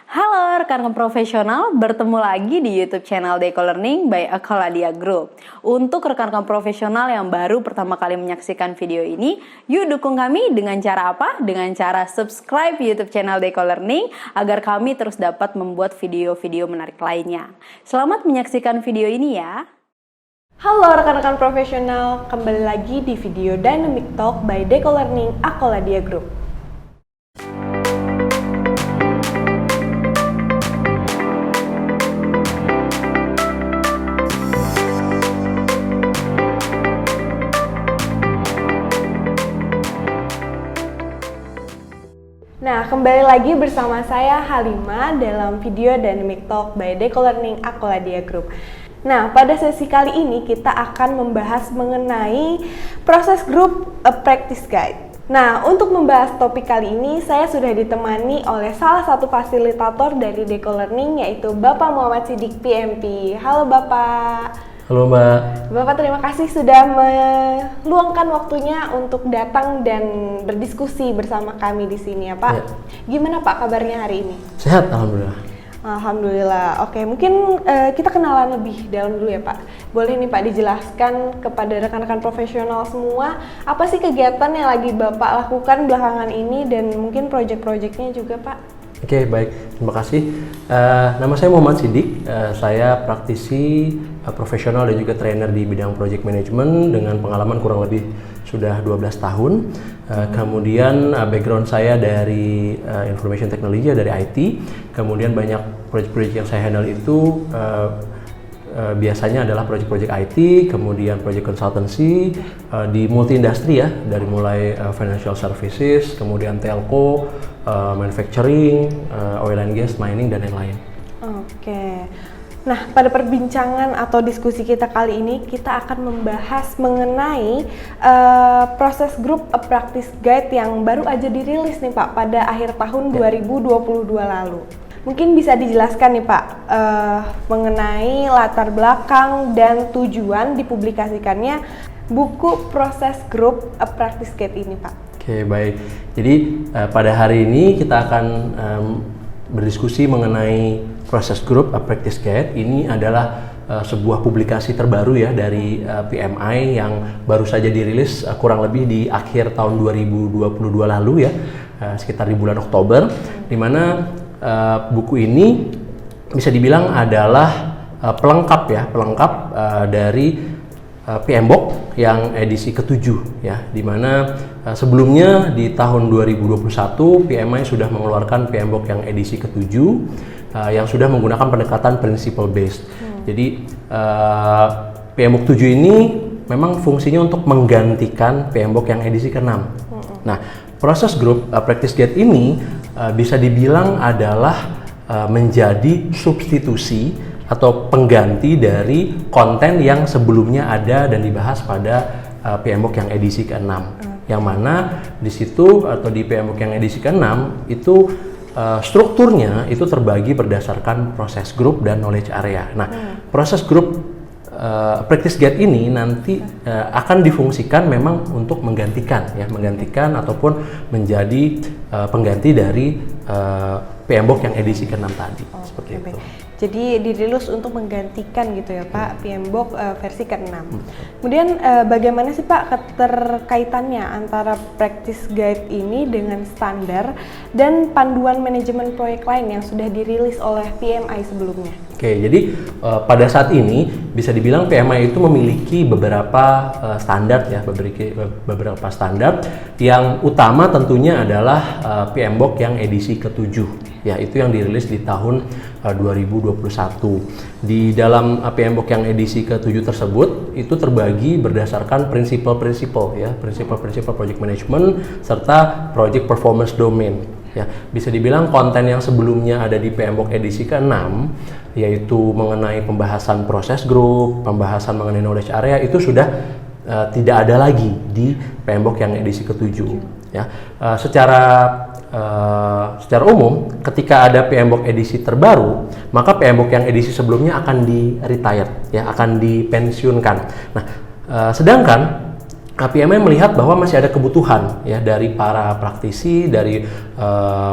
Halo rekan profesional, bertemu lagi di YouTube channel Deco Learning by Akoladia Group. Untuk rekan-rekan profesional yang baru pertama kali menyaksikan video ini, yuk dukung kami dengan cara apa? Dengan cara subscribe YouTube channel Deco Learning agar kami terus dapat membuat video-video menarik lainnya. Selamat menyaksikan video ini ya. Halo rekan-rekan profesional, kembali lagi di video Dynamic Talk by Deco Learning Akoladia Group. Nah, kembali lagi bersama saya Halima dalam video Dynamic Talk by Deco Learning Akoladia Group. Nah, pada sesi kali ini kita akan membahas mengenai proses grup A Practice Guide. Nah, untuk membahas topik kali ini, saya sudah ditemani oleh salah satu fasilitator dari Deco Learning, yaitu Bapak Muhammad Siddiq PMP. Halo Bapak. Halo Mbak. Bapak, terima kasih sudah meluangkan waktunya untuk datang dan berdiskusi bersama kami di sini ya Pak. Ya. Gimana Pak kabarnya hari ini? Sehat, Alhamdulillah. Alhamdulillah. Oke, mungkin kita kenalan lebih dalam dulu ya Pak. Boleh nih Pak dijelaskan kepada rekan-rekan profesional semua, apa sih kegiatan yang lagi Bapak lakukan belakangan ini dan mungkin proyek-proyeknya juga Pak? Oke, baik. Terima kasih. Nama saya Muhammad Siddiq. Saya praktisi profesional dan juga trainer di bidang project management dengan pengalaman kurang lebih sudah 12 tahun. Kemudian background saya dari information technology, dari IT. Kemudian banyak project-project yang saya handle itu biasanya adalah project-project IT, kemudian project consultancy di multi industri ya, dari mulai financial services, kemudian telco, manufacturing, oil and gas, mining dan lain-lain. Oke. Nah, pada perbincangan atau diskusi kita kali ini kita akan membahas mengenai proses grup A Practice Guide yang baru aja dirilis nih Pak pada akhir tahun 2022 lalu. Mungkin bisa dijelaskan nih Pak mengenai latar belakang dan tujuan dipublikasikannya buku proses grup A Practice Guide ini Pak. Oke, baik. Jadi pada hari ini kita akan berdiskusi mengenai proses grup A Practice Guide. Ini adalah sebuah publikasi terbaru ya dari PMI yang baru saja dirilis kurang lebih di akhir tahun 2022 lalu ya, sekitar di bulan Oktober, di mana buku ini bisa dibilang adalah pelengkap dari PMBOK yang edisi ke-7 ya, di mana sebelumnya di tahun 2021 PMI sudah mengeluarkan PMBOK yang edisi ke-7 yang sudah menggunakan pendekatan principle based. Jadi PMBOK 7 ini memang fungsinya untuk menggantikan PMBOK yang edisi ke-6. Nah, proses grup practice guide ini bisa dibilang adalah menjadi substitusi atau pengganti dari konten yang sebelumnya ada dan dibahas pada PMBOK yang edisi ke-6. Yang mana di situ atau di PMBOK yang edisi ke-6 itu strukturnya itu terbagi berdasarkan proses grup dan knowledge area. Nah, proses grup practice guide ini nanti akan difungsikan memang untuk menggantikan ataupun menjadi pengganti dari PMBOK yang edisi ke-6 tadi. Seperti itu. Jadi dirilis untuk menggantikan gitu ya Pak, PMBOK versi ke-6. Kemudian bagaimana sih Pak keterkaitannya antara practice guide ini dengan standar dan panduan manajemen proyek lain yang sudah dirilis oleh PMI sebelumnya? Oke, jadi pada saat ini bisa dibilang PMI itu memiliki beberapa standar ya, beberapa standar. Yang utama tentunya adalah PMBOK yang edisi ke-7 ya, itu yang dirilis di tahun 2021. Di dalam PMBOK yang edisi ke-7 tersebut itu terbagi berdasarkan prinsip-prinsip ya, prinsip-prinsip project management serta project performance domain. Ya, bisa dibilang konten yang sebelumnya ada di PMBOK edisi ke-6 yaitu mengenai pembahasan proses grup, pembahasan mengenai knowledge area itu sudah tidak ada lagi di PMBOK yang edisi ke-7 ya. Secara umum ketika ada PMBOK edisi terbaru, maka PMBOK yang edisi sebelumnya akan di-retire ya, akan dipensiunkan. Nah, sedangkan PMI melihat bahwa masih ada kebutuhan ya dari para praktisi, dari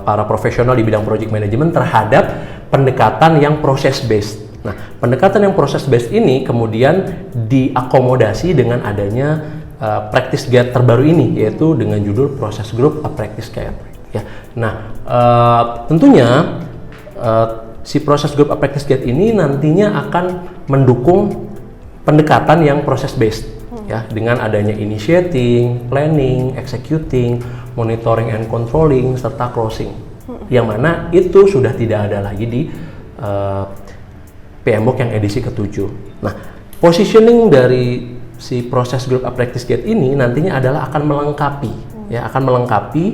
para profesional di bidang project management terhadap pendekatan yang process based. Nah, pendekatan yang process based ini kemudian diakomodasi dengan adanya practice guide terbaru ini, yaitu dengan judul Process Group A Practice Guide. Ya, nah tentunya si Process Group A Practice Guide ini nantinya akan mendukung pendekatan yang process based. Ya, dengan adanya initiating, planning, executing, monitoring and controlling, serta closing. Yang mana itu sudah tidak ada lagi di PMBOK yang edisi ke-7. Nah, positioning dari si Process Group A Practice Guide ini nantinya adalah akan melengkapi, ya, akan melengkapi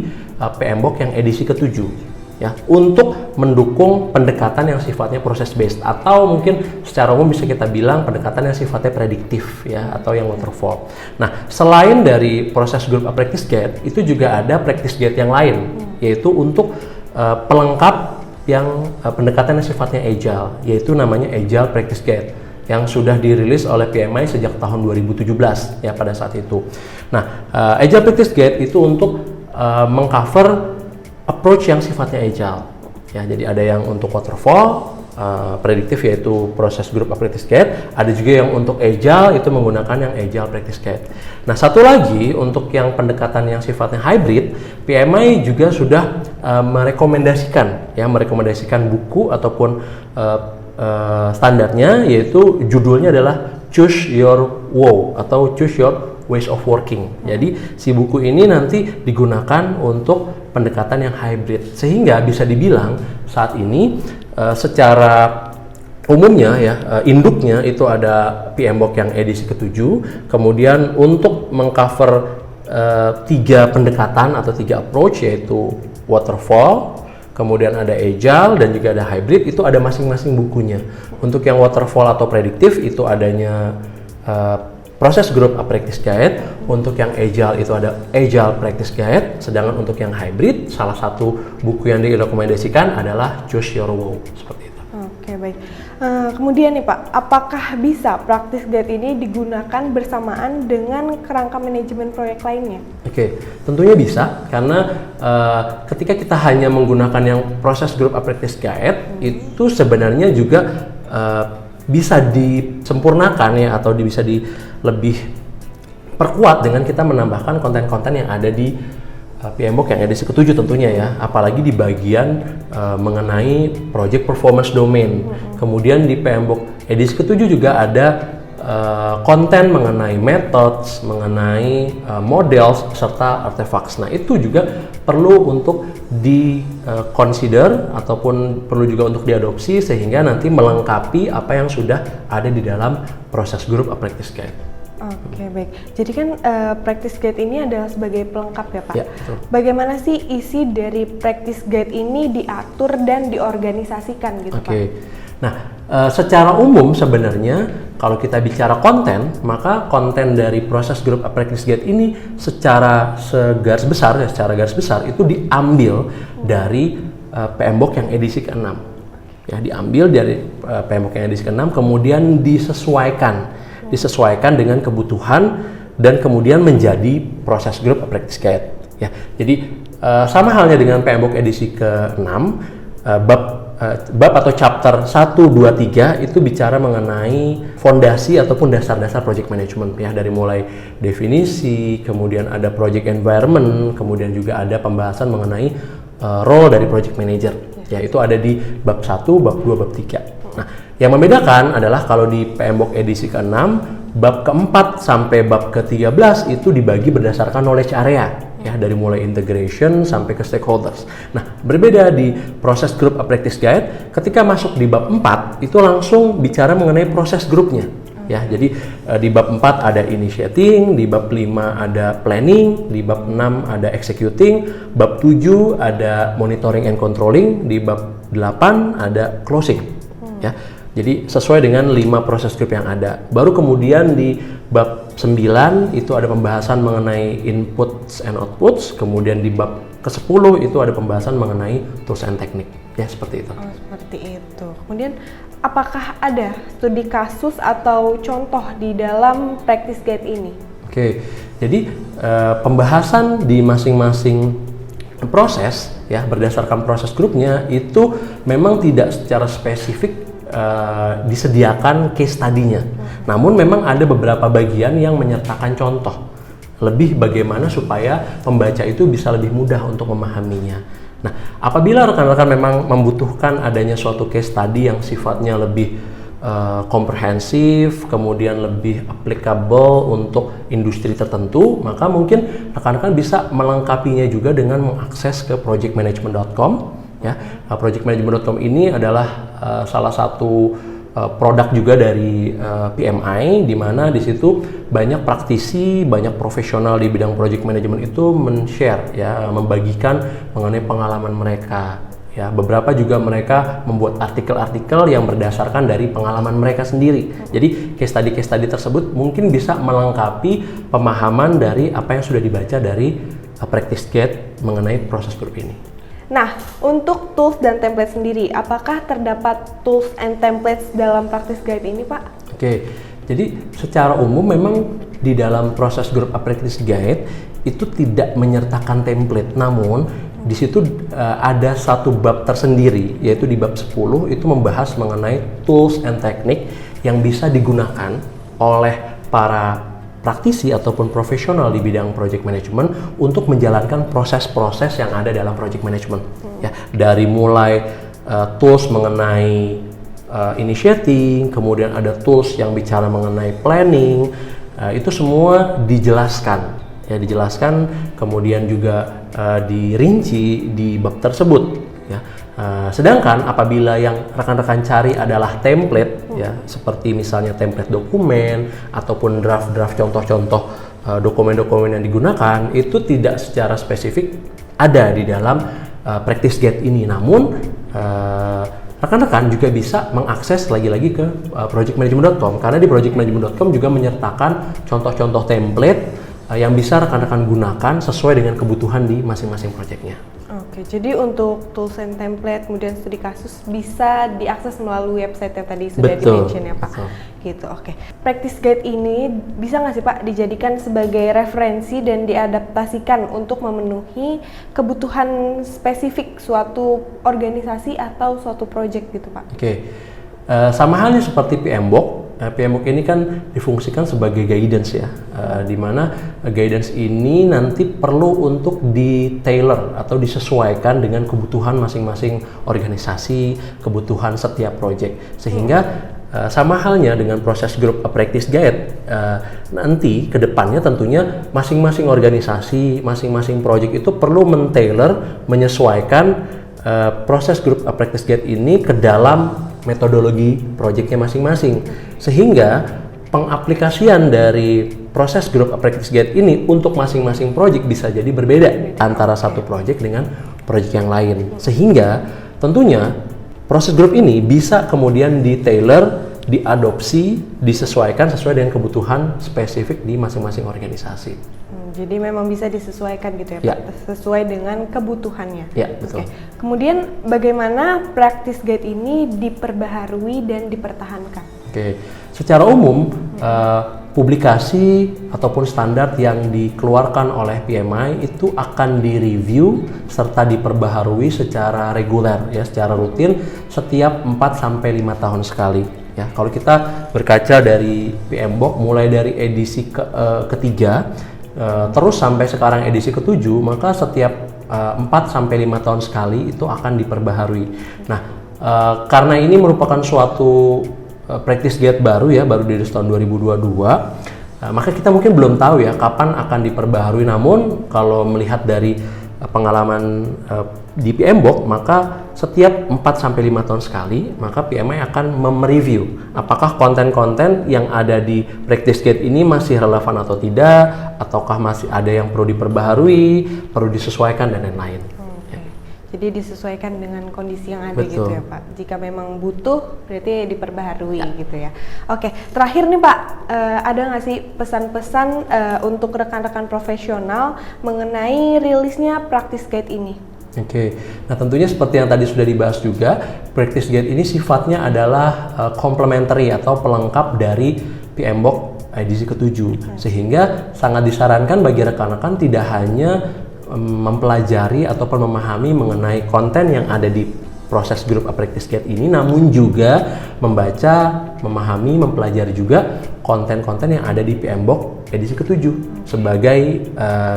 PMBOK yang edisi ke-7. Ya, untuk mendukung pendekatan yang sifatnya process based, atau mungkin secara umum bisa kita bilang pendekatan yang sifatnya prediktif, ya, atau yang waterfall. Nah, selain dari Process Group A Practice Guide, itu juga ada practice guide yang lain, yaitu untuk pelengkap yang pendekatan yang sifatnya agile, yaitu namanya Agile Practice Guide yang sudah dirilis oleh PMI sejak tahun 2017 ya pada saat itu. Nah, Agile Practice Guide itu untuk mengcover approach yang sifatnya agile. Ya, jadi ada yang untuk waterfall, prediktif yaitu Process Group A Practice Guide, ada juga yang untuk agile itu menggunakan yang Agile Practice Guide. Nah, satu lagi untuk yang pendekatan yang sifatnya hybrid, PMI juga sudah merekomendasikan buku ataupun standarnya, yaitu judulnya adalah Choose Your Wow atau Choose Your Ways of Working. Jadi si buku ini nanti digunakan untuk pendekatan yang hybrid, sehingga bisa dibilang saat ini secara umumnya ya induknya itu ada PMBOK yang edisi ke-7. Kemudian untuk mengcover 3 pendekatan atau 3 approach, yaitu waterfall, kemudian ada agile, dan juga ada hybrid, itu ada masing-masing bukunya. Untuk yang waterfall atau prediktif itu adanya Process Group A Practice Guide. Untuk yang agile itu ada Agile Practice Guide. Sedangkan untuk yang hybrid, salah satu buku yang direkomendasikan adalah Choose Your Wow, seperti itu. Oke, baik. Kemudian nih Pak, apakah bisa Practice Guide ini digunakan bersamaan dengan kerangka manajemen proyek lainnya? Oke, tentunya bisa, karena ketika kita hanya menggunakan yang Process Group A Practice Guide, itu sebenarnya juga bisa disempurnakan ya, atau bisa lebih perkuat dengan kita menambahkan konten-konten yang ada di PMBOK yang edisi ke-7 tentunya ya, apalagi di bagian mengenai Project Performance Domain. Kemudian di PMBOK edisi ke-7 juga ada konten mengenai methods, mengenai models, serta artifacts. Nah, itu juga perlu untuk di-consider ataupun perlu juga untuk diadopsi, sehingga nanti melengkapi apa yang sudah ada di dalam Process Group A Practice Guide. Oke, baik. Jadi kan Practice Guide ini adalah sebagai pelengkap ya Pak? Ya, betul. Bagaimana sih isi dari Practice Guide ini diatur dan diorganisasikan gitu Pak? Oke. Nah, secara umum sebenarnya kalau kita bicara konten, maka konten dari Process Group A Practice Guide ini secara garis besar itu diambil dari PMBOK yang edisi ke-6. Ya, diambil dari PMBOK yang edisi ke-6, kemudian disesuaikan dengan kebutuhan dan kemudian menjadi Process Group A Practice Guide. Ya, jadi sama halnya dengan PMBOK edisi ke-6, bab atau chapter 1, 2, 3 itu bicara mengenai fondasi ataupun dasar-dasar project management ya, dari mulai definisi, kemudian ada project environment, kemudian juga ada pembahasan mengenai role dari project manager. Ya, itu ada di bab 1, bab 2, bab 3. Nah, yang membedakan adalah kalau di PMBOK edisi ke-6, bab ke-4 sampai bab ke-13 itu dibagi berdasarkan knowledge area. Ya, dari mulai integration sampai ke stakeholders. Nah, berbeda di Process Group A Practice Guide, ketika masuk di bab 4 itu langsung bicara mengenai proses grupnya. Ya, jadi di bab 4 ada initiating, di bab 5 ada planning, di bab 6 ada executing, bab 7 ada monitoring and controlling, di bab 8 ada closing. Ya. Jadi sesuai dengan 5 proses group yang ada. Baru kemudian di bab 9 itu ada pembahasan mengenai inputs and outputs, kemudian di bab ke-10 itu ada pembahasan mengenai tools and technique. Ya, seperti itu. Oh, seperti itu. Kemudian apakah ada studi kasus atau contoh di dalam practice guide ini? Oke, Jadi pembahasan di masing-masing proses ya berdasarkan proses grupnya itu memang tidak secara spesifik disediakan case study-nya. Namun memang ada beberapa bagian yang menyertakan contoh. Lebih bagaimana supaya pembaca itu bisa lebih mudah untuk memahaminya. Nah, apabila rekan-rekan memang membutuhkan adanya suatu case study yang sifatnya lebih komprehensif, kemudian lebih applicable untuk industri tertentu, maka mungkin rekan-rekan bisa melengkapinya juga dengan mengakses ke projectmanagement.com. Ya, projectmanagement.com ini adalah salah satu produk juga dari PMI, di mana di situ banyak praktisi, banyak profesional di bidang project management itu men-share, ya, membagikan mengenai pengalaman mereka. Ya, beberapa juga mereka membuat artikel-artikel yang berdasarkan dari pengalaman mereka sendiri. Jadi case study tersebut mungkin bisa melengkapi pemahaman dari apa yang sudah dibaca dari practice guide mengenai proses grup ini. Nah, untuk tools dan template sendiri, apakah terdapat tools and templates dalam practice guide ini, Pak? Oke, jadi secara umum memang di dalam proses grup practice guide itu tidak menyertakan template, namun di situ ada satu bab tersendiri, yaitu di bab 10 itu membahas mengenai tools and teknik yang bisa digunakan oleh para praktisi ataupun profesional di bidang project management untuk menjalankan proses-proses yang ada dalam project management. Ya, dari mulai tools mengenai initiating, kemudian ada tools yang bicara mengenai planning, itu semua dijelaskan. Ya, dijelaskan, kemudian juga dirinci di bab tersebut. Ya. Sedangkan apabila yang rekan-rekan cari adalah template, ya, seperti misalnya template dokumen ataupun draft-draft contoh-contoh dokumen-dokumen yang digunakan, itu tidak secara spesifik ada di dalam practice guide ini. Namun rekan-rekan juga bisa mengakses lagi-lagi ke projectmanagement.com, karena di projectmanagement.com juga menyertakan contoh-contoh template yang bisa rekan-rekan gunakan sesuai dengan kebutuhan di masing-masing proyeknya. Oke, jadi untuk tools and template kemudian studi kasus bisa diakses melalui website yang tadi sudah di-mention ya, Pak. Betul. Gitu, oke. Practice guide ini bisa nggak sih, Pak, dijadikan sebagai referensi dan diadaptasikan untuk memenuhi kebutuhan spesifik suatu organisasi atau suatu project gitu, Pak? Oke. Sama halnya seperti PMBOK. PMBOK ini kan difungsikan sebagai guidance ya, di mana guidance ini nanti perlu untuk di-tailor atau disesuaikan dengan kebutuhan masing-masing organisasi, kebutuhan setiap project. Sehingga sama halnya dengan proses group practice guide, nanti ke depannya tentunya masing-masing organisasi, masing-masing project itu perlu men-tailor, menyesuaikan proses group practice guide ini ke dalam metodologi proyeknya masing-masing, sehingga pengaplikasian dari proses group practice guide ini untuk masing-masing proyek bisa jadi berbeda antara satu proyek dengan proyek yang lain, sehingga tentunya proses group ini bisa kemudian di-tailor, diadopsi, disesuaikan sesuai dengan kebutuhan spesifik di masing-masing organisasi. Jadi memang bisa disesuaikan gitu ya, Pak? Sesuai dengan kebutuhannya. Ya, betul. Oke. Kemudian bagaimana practice guide ini diperbaharui dan dipertahankan? Oke, secara umum publikasi ataupun standar yang dikeluarkan oleh PMI itu akan direview serta diperbaharui secara reguler, ya, secara rutin setiap 4-5 tahun sekali. Ya, kalau kita berkaca dari PMBOK mulai dari edisi ketiga terus sampai sekarang edisi ke-7, maka setiap 4-5 tahun sekali itu akan diperbaharui. Nah, karena ini merupakan suatu practice guide baru ya, baru dari tahun 2022, maka kita mungkin belum tahu ya kapan akan diperbaharui. Namun kalau melihat dari pengalaman di PMBOK, maka setiap 4-5 tahun sekali, maka PMI akan mereview apakah konten-konten yang ada di practice guide ini masih relevan atau tidak, ataukah masih ada yang perlu diperbaharui, perlu disesuaikan, dan lain-lain. Jadi disesuaikan dengan kondisi yang ada. Betul. Gitu ya, Pak. Jika memang butuh, berarti diperbaharui gitu ya. Oke, terakhir nih Pak, ada nggak sih pesan-pesan untuk rekan-rekan profesional mengenai rilisnya practice guide ini? Oke, nah tentunya seperti yang tadi sudah dibahas juga, practice guide ini sifatnya adalah complementary atau pelengkap dari PMBOK edisi ke-7. Sehingga sangat disarankan bagi rekan-rekan tidak hanya mempelajari ataupun memahami mengenai konten yang ada di proses Group A Practice Guide ini, namun juga membaca, memahami, mempelajari juga konten-konten yang ada di PMBOK edisi ke-7 sebagai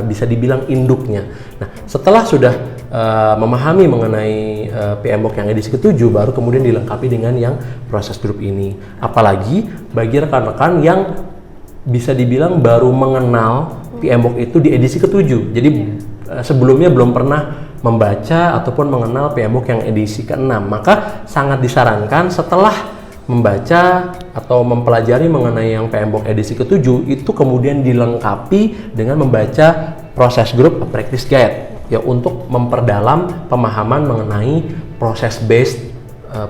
bisa dibilang induknya. Nah, setelah sudah memahami mengenai PMBOK yang edisi ke-7, baru kemudian dilengkapi dengan yang proses grup ini. Apalagi bagi rekan-rekan yang bisa dibilang baru mengenal PMBOK itu di edisi ke-7. Jadi sebelumnya belum pernah membaca ataupun mengenal PMBOK yang edisi ke-6, maka sangat disarankan setelah membaca atau mempelajari mengenai yang PMBOK edisi ke-7 itu kemudian dilengkapi dengan membaca proses Group A Practice Guide ya, untuk memperdalam pemahaman mengenai proses based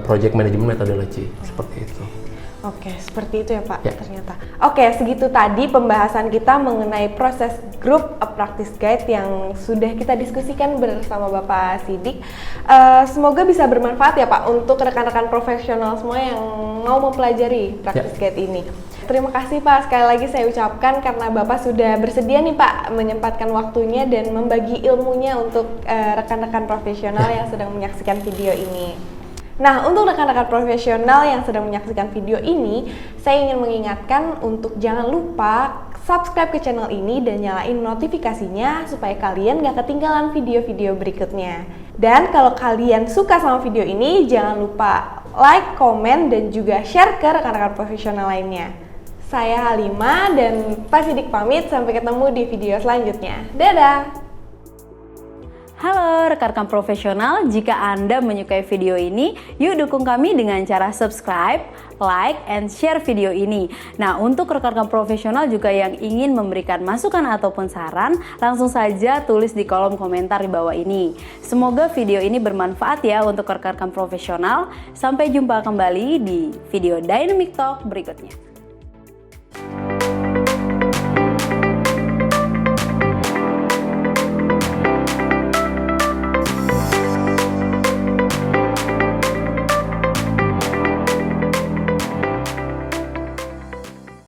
project management methodology seperti itu. Oke, seperti itu ya Pak, Ya. ternyata. Oke, segitu tadi pembahasan kita mengenai proses Group A Practice Guide yang sudah kita diskusikan bersama Bapak Sidik. Semoga bisa bermanfaat ya Pak untuk rekan-rekan profesional semua yang mau mempelajari Practice Guide ini. Terima kasih Pak, sekali lagi saya ucapkan karena Bapak sudah bersedia nih Pak menyempatkan waktunya dan membagi ilmunya untuk rekan-rekan profesional yang sedang menyaksikan video ini. Nah, untuk rekan-rekan profesional yang sedang menyaksikan video ini, saya ingin mengingatkan untuk jangan lupa subscribe ke channel ini dan nyalain notifikasinya supaya kalian gak ketinggalan video-video berikutnya. Dan kalau kalian suka sama video ini, jangan lupa like, komen, dan juga share ke rekan-rekan profesional lainnya. Saya Halimah dan Pak Sidik pamit, sampai ketemu di video selanjutnya. Dadah! Halo rekan-rekan profesional, jika Anda menyukai video ini, yuk dukung kami dengan cara subscribe, like, and share video ini. Nah, untuk rekan-rekan profesional juga yang ingin memberikan masukan ataupun saran, langsung saja tulis di kolom komentar di bawah ini. Semoga video ini bermanfaat ya untuk rekan-rekan profesional. Sampai jumpa kembali di video Dynamic Talk berikutnya.